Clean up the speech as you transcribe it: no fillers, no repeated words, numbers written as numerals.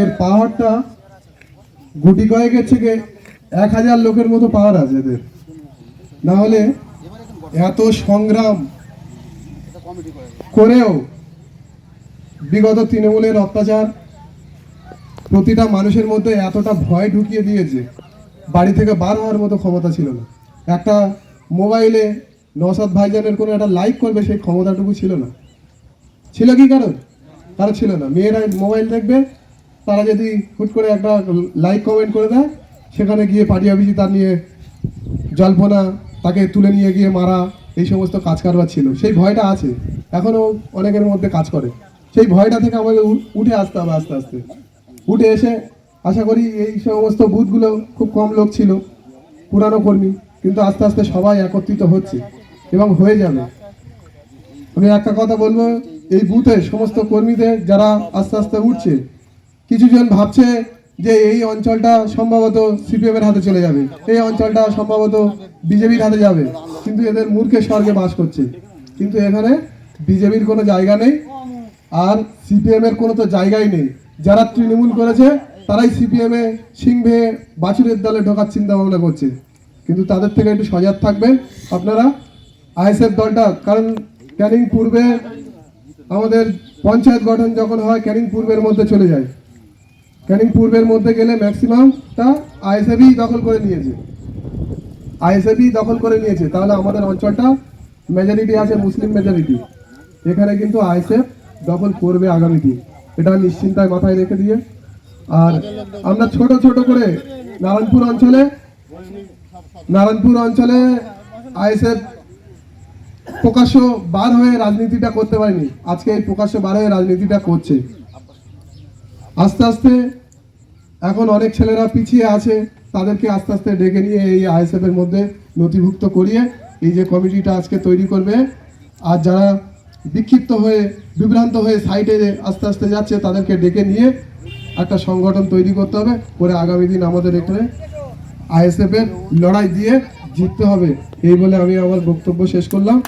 এর পাওয়ারটা গুটি কয়েকের থেকে 1000 লোকের মতো পাওয়ার আছে এদের। না হলে এত সংগ্রাম করেও বিগত তৃণমূলের অত্যাচার প্রতিটা মানুষের মধ্যে এতটা ভয় ঢুকিয়ে দিয়েছে, বাড়ি থেকে বার হওয়ার মতো ক্ষমতা ছিল না। একটা মোবাইলে নওশাদ ভাইজানের কোনো একটা লাইক করবে সেই ক্ষমতাটুকু ছিল না। ছিল কি কারণ ছিল না। মেয়েরা মোবাইল দেখবে, তারা যদি হুট করে একটা লাইক কমেন্ট করে দেয়, সেখানে গিয়ে পার্টি অফিসে তার নিয়ে জল্পনা, তাকে তুলে নিয়ে গিয়ে মারা, এই সমস্ত কাজ কারবার ছিল। সেই ভয়টা আছে, এখনও অনেকের মধ্যে কাজ করে। সেই ভয়টা থেকে আমাদের উঠে আসতে হবে আস্তে আস্তে। উঠে এসে আশা করি এই সমস্ত বুথগুলো খুব কম লোক ছিল, পুরানো কর্মী, কিন্তু আস্তে আস্তে সবাই একত্রিত হচ্ছে এবং হয়ে যাবে। আমি একটা কথা বলবো, এই বুথে সমস্ত কর্মীদের যারা আস্তে আস্তে উঠছে, কিছু জন ভাবছে যে এই অঞ্চলটা সম্ভবত সিপিএম এর হাতে চলে যাবে, এই অঞ্চলটা সম্ভবত বিজেপির হাতে যাবে, কিন্তু এদের মূর্খের স্বর্গে বাস করছে। কিন্তু এখানে বিজেপির কোনো জায়গা নেই, আর সিপিএম এর কোনো তো জায়গাই নেই। যারা তৃণমূল করেছে তারাই সিপিএম এ সিং ভেয়ে বাছুরের দলে ঢোকার চিন্তা ভাবনা করছে। কিন্তু তাদের থেকে একটু সজাগ থাকবেন আপনারা। আইএসএফ দলটা, কারণ ক্যানিং পূর্বে আমাদের পঞ্চায়েত গঠন যখন হয় ক্যানিং পূর্বের মধ্যে চলে যায়, ক্যানিং পূর্বের মধ্যে গেলে ম্যাক্সিমামটা আইএসএফই দখল করে নিয়েছে, তাহলে আমাদের অঞ্চলটা মেজরিটি আছে মুসলিম মেজরিটি, এখানে কিন্তু আইএসএফ দখল করবে আগামী দিন, এটা নিশ্চিন্তায় মাথায় রেখে দিয়ে। আর আমরা ছোট ছোট করে নারায়ণপুর অঞ্চলে আইএসএফ প্রকাশ্য বার হয়ে রাজনীতিটা করতে পারেনি, আজকে এই প্রকাশ্য বার হয়ে রাজনীতিটা করছে। আস্তে আস্তে এখন অনেক ছেলেরা পিছিয়ে আছে, তাদেরকে আস্তে আস্তে ডেকে নিয়ে এই আইএসএফ এর মধ্যে নথিভুক্ত করিয়ে এই যে কমিটিটা আজকে তৈরি করবে, আর যারা বিক্ষিপ্ত হয়ে বিভ্রান্ত হয়ে সাইডে আস্তে আস্তে যাচ্ছে তাদেরকে ডেকে নিয়ে একটা সংগঠন তৈরি করতে হবে, করে আগামী দিন আমাদের এখানে আইএসএফ এর লড়াই দিয়ে জিততে হবে। এই বলে আমি আমার বক্তব্য শেষ করলাম।